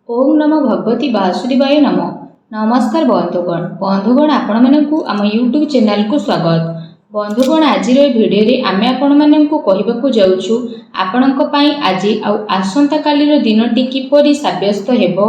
ओम नमो भगवती वासुदेवाय नमो। नमस्कार बंधुगण आपण मानकु आम यूट्यूब चैनल को स्वागत। बंधुगण आज भिडियो रे आमे आपण मानकु कहिबाकु जाउछु आपणक पई आज आसंता कालीर दिनटी किपरि साब्यस्त हेबो,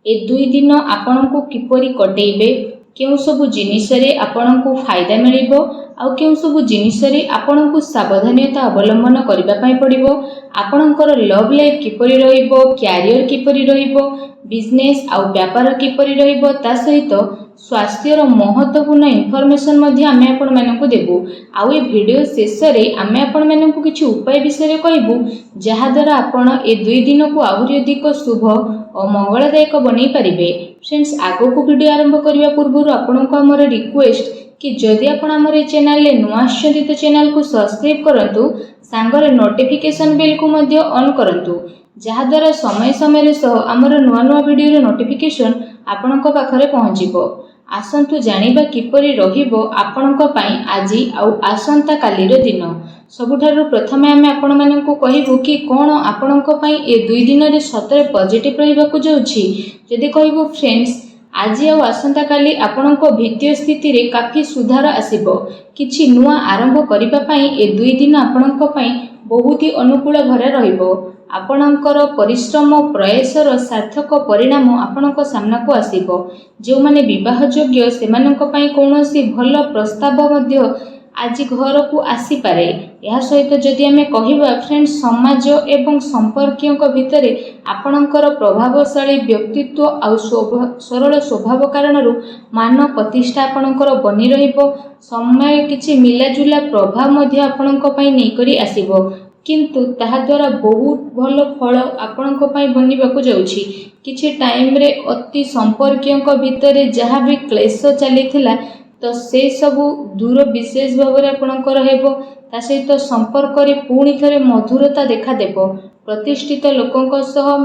ए दुई दिन आपणकु किपरि कटेइबे, केउ सबु जिनिस रे आपणकु फायदा मिलिबो आउ केउ सबु जिनिस रे आपणकु सावधानता अवलंबन करबा पई पड़िबो, आपणकर लव लाइफ किपरि रहिबो, कैरियर किपरि रहिबो, बिजनेस आउ व्यापार किपरि रहिबो, ता सहित स्वास्थ्यर महत्वपूर्ण इनफॉरमेशन मध्ये आमे आपण मानकु देबु। आउ ए वीडियो शेष रे आमे आपण मानकु किछि उपाय विषय कहबु जहा द्वारा आपण ए दुई दिन को आहुरी अधिक शुभ और मंगलदायक बनै परिबे। फ्रेंड्स, आगो को वीडियो आरंभ करिया पूर्व आपनको हमर रिक्वेस्ट कि जदि आपण हमर ए चैनल ले नुआ आछथि तो चैनल को सब्सक्राइब करंतु, सांगरे नोटिफिकेशन बेल को मध्ये ऑन करंतु, जहा द्वारा समय समय सह हमर नुआ नुआ वीडियो रे नोटिफिकेशन आपणक पाखरे पहुंचिबो। आसंतु जानिबा किपरि रहिबो आपणक पई आजि आउ आसंता कालीर दिन। सबुठारु प्रथमे आमे आपण मानकु कहिबु कि कोन आपणक पई ए दुई दिन रे सतरे पॉजिटिव रहिबाकु जाउछि। जदि कहिबु फ्रेंड्स, आज आउ आसंता काली आपणक वित्तीय स्थिति रे काफी सुधार आसीबो। किछि नुआ आरंभ करिबा पई ए दुई दिन आपणक पई बहुत ही अनुकूल भरे रहिबो। आपणकर परिश्रम प्रयासर सार्थक परिणाम आपणक सामना को आसीबो। जो माने विवाह योग्य सेमानक पई कोनोसी भल प्रस्ताव मध्य आज घर को आसी पारे। यह सहित जदि आमे कहिबा फ्रेंड्स, समाज एवं संपर्कियों भितर आपणकर प्रभावशाली व्यक्तित्व आउ सरल स्वभाव कारणरू मान प्रतिष्ठा आपणकर बनी रहिबो। समय किछि मिलाजुला प्रभाव मध्य आपणक पई नै करी आसीबो, किंतु ताहा द्वारा बहुत भल फल आपणक पई बनिबाकु जाउछि। किछि टाइम रे अति संपर्कियों भितर जहा भी क्लेश चलीथिला तो से सबु दूर विशेष भाव में आपणकर हेबो। ता सहित संपर्क रे पुणी थरे मधुरता देखा देबो। प्रतिष्ठित लोकंक सह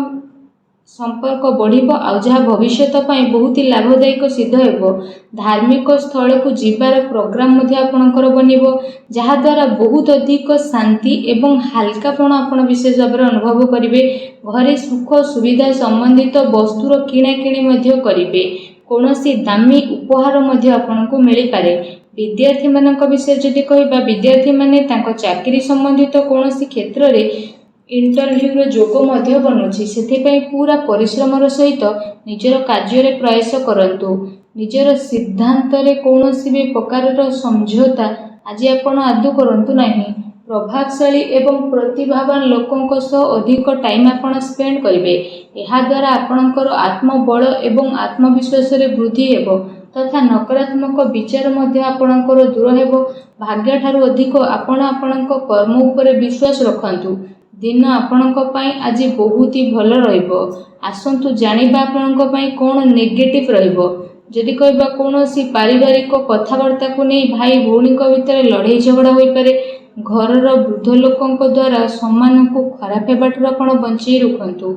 संपर्क बढ़िबो आउ जहा भविष्यत पई बहुत ही लाभदायक सिद्ध हेबो। धार्मिक स्थल को जीवार प्रोग्राम मध्ये आपणकर बनिबो, जहा द्वारा बहुत अधिक शांति एवं हल्कापन आपण विशेष भाव में अनुभव करिवे। घरे सुख सुविधा संबंधित वस्तुर किणा किणी मध्ये करिवे। कोनोसी दामी उपहार मध्ये आपनको मिली पारे। विद्यार्थी मानक विषय जदि कहिबा, विद्यार्थी माने तांको चाकरी संबंधित कोनोसी क्षेत्र रे इंटरव्यू रो जोगो मध्ये बनुछि। सेथि पई पूरा परिश्रमर सहित निजर कार्य रे प्रयास करंतु। निजर सिद्धांत रे कोनोसी भी प्रकार समझौता आज आपण आदु करंतु नाही। प्रभावशाली एवं प्रतिभावान लोकों सह अधिक टाइम आपण स्पेंड करिवे। एहा द्वारा आपणकर आत्मबल एवं आत्मविश्वास रे वृद्धि हेबो तथा नकारात्मक विचार मध्ये आपणकर दूर हेबो। भाग्य ठारू अधिक आपण आपणक कर्म उपरे विश्वास रखंतु। दिन आपणक पई आज बहुत ही भल रहिबो। आसंतु जानिबा आपणक पई कोन नेगेटिव रहिबो। जदि कहबा कोनोसी पारिवारिक कथावार्ता को नै भाई भौणी भितर लड़ाई झगड़ा होई पारे। घरर वृद्ध लोकों द्वारा सम्मान को खराब हेबाटू आपण बंचई रखंतु।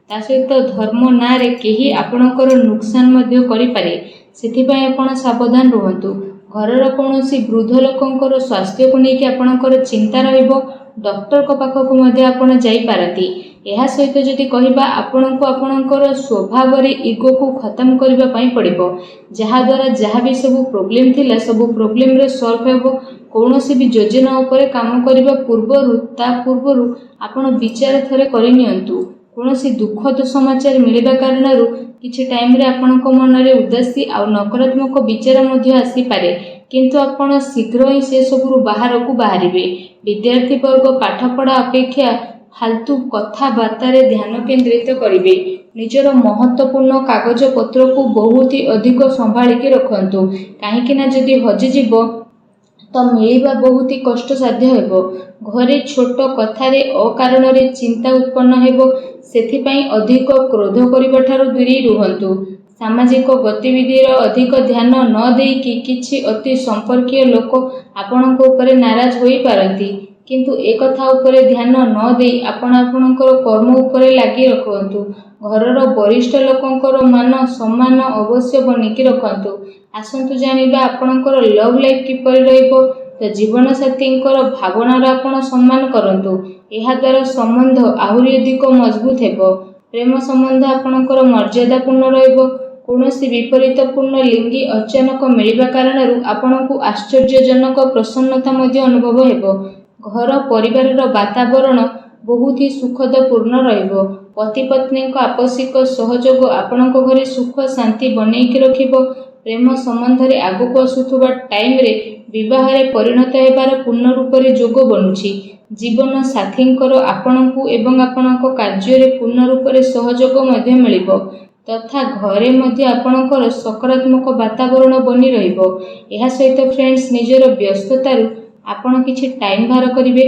ता सहित धर्म ना रे केही आपणकर नुकसान मध्ये करि पारे, सेथि पई आपण सावधान रहंतु। घरर कोनोसी वृद्ध लोकों स्वास्थ्य को लेके आपणकर चिंता रहिबो। डॉक्टर को पाखक मध्ये आपण जाई पारती। एहा सहित जदि कहिबा आपणको आपणकर स्वभाव रे ईगो को खत्म करबा पई पड़िबो, जहा द्वारा जहा भी सब प्रॉब्लम थिला सब प्रॉब्लम रे सॉल्व हेबो। कोनोसी भी योजना उपरे काम करबा पूर्वरु आपण विचार थरे करि नियंतु। कोनोसी दुखद समाचार मिलिबा कारणरू किछि टाइम रे आपणको मन रे उदासी आ नकारात्मक विचार मध्ये आसी पारे, किंतु आपण शीघ्र ही से सबरु बाहर को बाहरिबे। विद्यार्थी वर्ग पाठ पढ़ा अपेक्षा फालतू कथाबार्ता रे ध्यान केंद्रित करिवे। निजर महत्वपूर्ण कागज पत्र को बहुत ही अधिक संभाली के रखंतु, काहेकि ना जदि हजि जीवो तो मिलिबा बहुत ही कष्ट साध्य हेबो। घरे छोट कथा रे अकारण रे चिंता उत्पन्न हेबो, सेथि पई अधिक क्रोध करिबा ठारू दूरी रुहंतु। सामाजिक गतिविधि रो अधिक ध्यान न देई कि किछि अति संपर्कीय लोक आपणक उपरे नाराज होई पारंती, किंतु एक कथा उपरे ध्यान न देई आपण आपणकर कर्म उपरे लागि रखंतु। घरर वरिष्ठ लोकंकर मान सम्मान अवश्य बनिकी रखंतु। आसंतु जानिबा आपणकर लव लाइफ किपरि रहिबो। तो जीवन साथींकर भावनार आपण सम्मान करंतु। एहा द्वारा संबंध आहुरी अधिक मजबूत हेबो। ପ୍ରେମ ସମ୍ବନ୍ଧ ଆପଣଙ୍କର ମର୍ଯ୍ୟାଦାପୂର୍ଣ୍ଣ ରହିବ। କୌଣସି ବିପରୀତପୂର୍ଣ୍ଣ ଲିଙ୍ଗୀ ଅଚାନକ ମିଳିବା କାରଣରୁ ଆପଣଙ୍କୁ ଆଶ୍ଚର୍ଯ୍ୟଜନକ ପ୍ରସନ୍ନତା ମଧ୍ୟ ଅନୁଭବ ହେବ। ଘର ପରିବାରର ବାତାବରଣ ବହୁତ ହି ସୁଖଦପୂର୍ଣ୍ଣ ରହିବ। ପତି ପତ୍ନୀଙ୍କ ଆପୋଷିକ ସହଯୋଗ ଆପଣଙ୍କ ଘରେ ସୁଖ ଶାନ୍ତି ବନେଇକି ରଖିବ। ପ୍ରେମ ସମ୍ବନ୍ଧରେ ଆଗକୁ ଆସୁଥିବା ଟାଇମରେ ବିବାହରେ ପରିଣତ ହେବାର ପୂର୍ଣ୍ଣ ରୂପରେ ଯୋଗ ବନୁଛି। ଜୀବନ ସାଥୀଙ୍କର ଆପଣଙ୍କୁ ଏବଂ ଆପଣଙ୍କ କାର୍ଯ୍ୟରେ ପୂର୍ଣ୍ଣ ରୂପରେ ସହଯୋଗ ମଧ୍ୟ ମିଳିବ ତଥା ଘରେ ମଧ୍ୟ ଆପଣଙ୍କର ସକାରାତ୍ମକ ବାତାବରଣ ବନି ରହିବ। ଏହା ସହିତ ଫ୍ରେଣ୍ଡସ୍, ନିଜର ବ୍ୟସ୍ତତାରୁ ଆପଣ କିଛି ଟାଇମ ବାହାର କରିବେ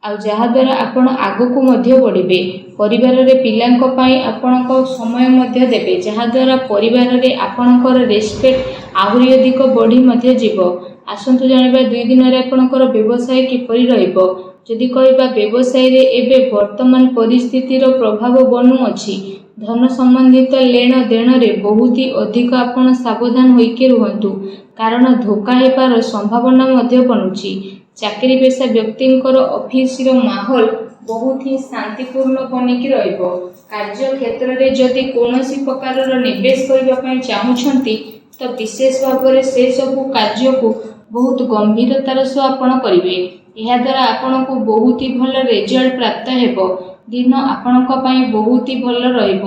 ଆଉ ଯାହାଦ୍ୱାରା ଆପଣ ଆଗକୁ ମଧ୍ୟ ବଢ଼ିବେ। ପରିବାରରେ ପିଲାଙ୍କ ପାଇଁ ଆପଣଙ୍କ ସମୟ ମଧ୍ୟ ଦେବେ, ଯାହାଦ୍ୱାରା ପରିବାରରେ ଆପଣଙ୍କର ରେସ୍ପେକ୍ଟ ଆହୁରି ଅଧିକ ବଢ଼ି ମଧ୍ୟ ଯିବ। ଆସନ୍ତୁ ଜାଣିବା 2 ଦିନରେ ଆପଣଙ୍କର ବ୍ୟବସାୟ କିପରି ରହିବ। ଯଦି କହିବା ବ୍ୟବସାୟରେ ଏବେ ବର୍ତ୍ତମାନ ପରିସ୍ଥିତିର ପ୍ରଭାବ ବନୁଅଛି। ଧନ ସମ୍ବନ୍ଧିତ ଲେଣ ଦେଣରେ ବହୁତ ଅଧିକ ଆପଣ ସାବଧାନ ହୋଇକି ରୁହନ୍ତୁ, କାରଣ ଧୋକା ହେବାର ସମ୍ଭାବନା ମଧ୍ୟ ବନୁଛି। ଚାକିରି ପେଶା ବ୍ୟକ୍ତିଙ୍କର ଅଫିସର ମାହୋଲ ବହୁତ ହିଁ ଶାନ୍ତିପୂର୍ଣ୍ଣ ବନିକି ରହିବ। କାର୍ଯ୍ୟକ୍ଷେତ୍ରରେ ଯଦି କୌଣସି ପ୍ରକାରର ନିବେଶ କରିବା ପାଇଁ ଚାହୁଁଛନ୍ତି ତ ବିଶେଷ ଭାବରେ ସେସବୁ କାର୍ଯ୍ୟକୁ ବହୁତ ଗମ୍ଭୀରତାର ସହ ଆପଣ କରିବେ। ଏହାଦ୍ୱାରା ଆପଣଙ୍କୁ ବହୁତ ହି ଭଲ ରେଜଲ୍ଟ ପ୍ରାପ୍ତ ହେବ। ଦିନ ଆପଣଙ୍କ ପାଇଁ ବହୁତ ହି ଭଲ ରହିବ।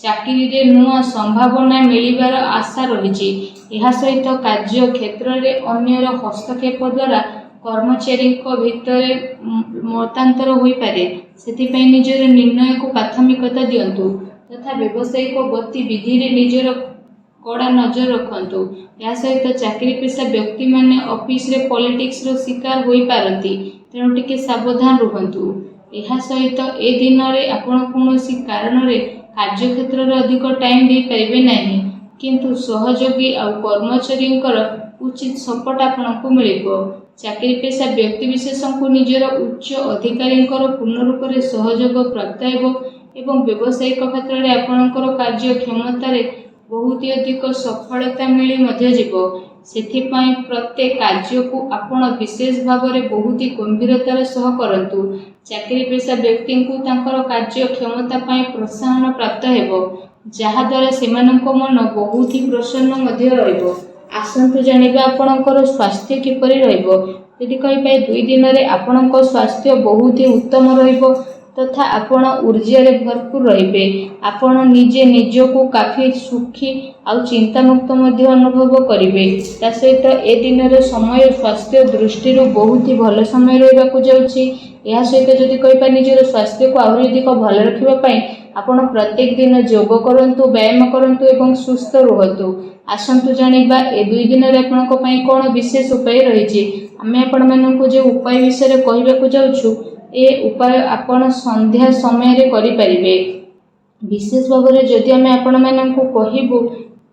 ଚାକିରିରେ ନୂଆ ସମ୍ଭାବନା ମିଳିବାର ଆଶା ରହିଛି। ଏହା ସହିତ କାର୍ଯ୍ୟକ୍ଷେତ୍ରରେ ଅନ୍ୟର ହସ୍ତକ୍ଷେପ ଦ୍ୱାରା କର୍ମଚାରୀଙ୍କ ଭିତରେ ମତାନ୍ତର ହୋଇପାରେ, ସେଥିପାଇଁ ନିଜର ନିର୍ଣ୍ଣୟକୁ ପ୍ରାଥମିକତା ଦିଅନ୍ତୁ ତଥା ବ୍ୟବସାୟିକ ଗତିବିଧିରେ ନିଜର କଡ଼ା ନଜର ରଖନ୍ତୁ। ଏହା ସହିତ ଚାକିରି ପେଶା ବ୍ୟକ୍ତିମାନେ ଅଫିସରେ ପଲିଟିକ୍ସର ଶିକାର ହୋଇପାରନ୍ତି, ତେଣୁ ଟିକେ ସାବଧାନ ରୁହନ୍ତୁ। ଏହା ସହିତ ଏ ଦିନରେ ଆପଣ କୌଣସି କାରଣରେ କାର୍ଯ୍ୟକ୍ଷେତ୍ରରେ ଅଧିକ ଟାଇମ ଦେଇପାରିବେ ନାହିଁ, କିନ୍ତୁ ସହଯୋଗୀ ଆଉ କର୍ମଚାରୀଙ୍କର ଉଚିତ ସପୋର୍ଟ ଆପଣଙ୍କୁ ମିଳିବ। ଚାକିରି ପେଶା ବ୍ୟକ୍ତିବିଶେଷଙ୍କୁ ନିଜର ଉଚ୍ଚ ଅଧିକାରୀଙ୍କର ପୂର୍ଣ୍ଣ ରୂପରେ ସହଯୋଗ ପ୍ରାପ୍ତ ହେବ ଏବଂ ବ୍ୟବସାୟିକ କ୍ଷେତ୍ରରେ ଆପଣଙ୍କର କାର୍ଯ୍ୟକ୍ଷମତାରେ ବହୁତ ଅଧିକ ସଫଳତା ମିଳି ମଧ୍ୟ ଯିବ। ସେଥିପାଇଁ ପ୍ରତ୍ୟେକ କାର୍ଯ୍ୟକୁ ଆପଣ ବିଶେଷ ଭାବରେ ବହୁତ ଗମ୍ଭୀରତାର ସହ କରନ୍ତୁ। ଚାକିରି ପେଶା ବ୍ୟକ୍ତିଙ୍କୁ ତାଙ୍କର କାର୍ଯ୍ୟକ୍ଷମତା ପାଇଁ ପ୍ରୋତ୍ସାହନ ପ୍ରାପ୍ତ ହେବ, ଯାହାଦ୍ୱାରା ସେମାନଙ୍କ ମନ ବହୁତ ହି ପ୍ରସନ୍ନ ମଧ୍ୟ ରହିବ। ଆସନ୍ତୁ ଜାଣିବା ଆପଣଙ୍କର ସ୍ୱାସ୍ଥ୍ୟ କିପରି ରହିବ। ଯଦି କହିବେ 2 ଦିନରେ ଆପଣଙ୍କ ସ୍ୱାସ୍ଥ୍ୟ ବହୁତ ହି ଉତ୍ତମ ରହିବ ତଥା ଆପଣ ଊର୍ଜାରେ ଭରପୁର ରହିବେ। ଆପଣ ନିଜେ ନିଜକୁ କାଫି ସୁଖୀ ଆଉ ଚିନ୍ତାମୁକ୍ତ ମଧ୍ୟ ଅନୁଭବ କରିବେ। ତା ସହିତ ଏ ଦିନର ସମୟ ସ୍ୱାସ୍ଥ୍ୟ ଦୃଷ୍ଟିରୁ ବହୁତ ହି ଭଲ ସମୟ ରହିବାକୁ ଯାଉଛି। ଏହା ସହିତ ଯଦି କହିବା ନିଜର ସ୍ୱାସ୍ଥ୍ୟକୁ ଆହୁରି ଅଧିକ ଭଲ ରଖିବା ପାଇଁ ଆପଣ ପ୍ରତ୍ୟେକ ଦିନ ଯୋଗ କରନ୍ତୁ, ବ୍ୟାୟାମ କରନ୍ତୁ ଏବଂ ସୁସ୍ଥ ରୁହନ୍ତୁ। ଆସନ୍ତୁ ଜାଣିବା ଏ 2 ଦିନରେ ଆପଣଙ୍କ ପାଇଁ କ'ଣ ବିଶେଷ ଉପାୟ ରହିଛି। ଆମେ ଆପଣମାନଙ୍କୁ ଯେଉଁ ଉପାୟ ବିଷୟରେ କହିବାକୁ ଯାଉଛୁ, ଏ ଉପାୟ ଆପଣ ସନ୍ଧ୍ୟା ସମୟରେ କରିପାରିବେ। ବିଶେଷ ଭାବରେ ଯଦି ଆମେ ଆପଣମାନଙ୍କୁ କହିବୁ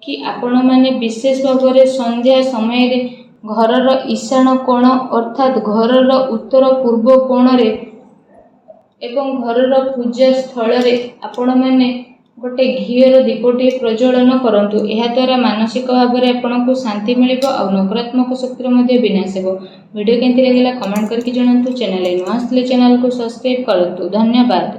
କି ଆପଣମାନେ ବିଶେଷ ଭାବରେ ସନ୍ଧ୍ୟା ସମୟରେ ଘରର ଈଶାନ କୋଣ ଅର୍ଥାତ୍ ଘରର ଉତ୍ତର ପୂର୍ବ କୋଣରେ ଏବଂ ଘରର ପୂଜା ସ୍ଥଳରେ ଆପଣମାନେ ଗୋଟେ ଘିଅର ଦୀପଟିଏ ପ୍ରଜ୍ୱଳନ କରନ୍ତୁ। ଏହାଦ୍ୱାରା ମାନସିକ ଭାବରେ ଆପଣଙ୍କୁ ଶାନ୍ତି ମିଳିବ ଆଉ ନକାରାତ୍ମକ ଶକ୍ତିର ମଧ୍ୟ ବିନାଶ ହେବ। ଭିଡ଼ିଓ କେମିତି ଲାଗିଲା କମେଣ୍ଟ କରିକି ଜଣାନ୍ତୁ। ଚ୍ୟାନେଲରେ ନୂଆ ଆସିଥିଲେ ଚ୍ୟାନେଲକୁ ସବସ୍କ୍ରାଇବ୍ କରନ୍ତୁ। ଧନ୍ୟବାଦ।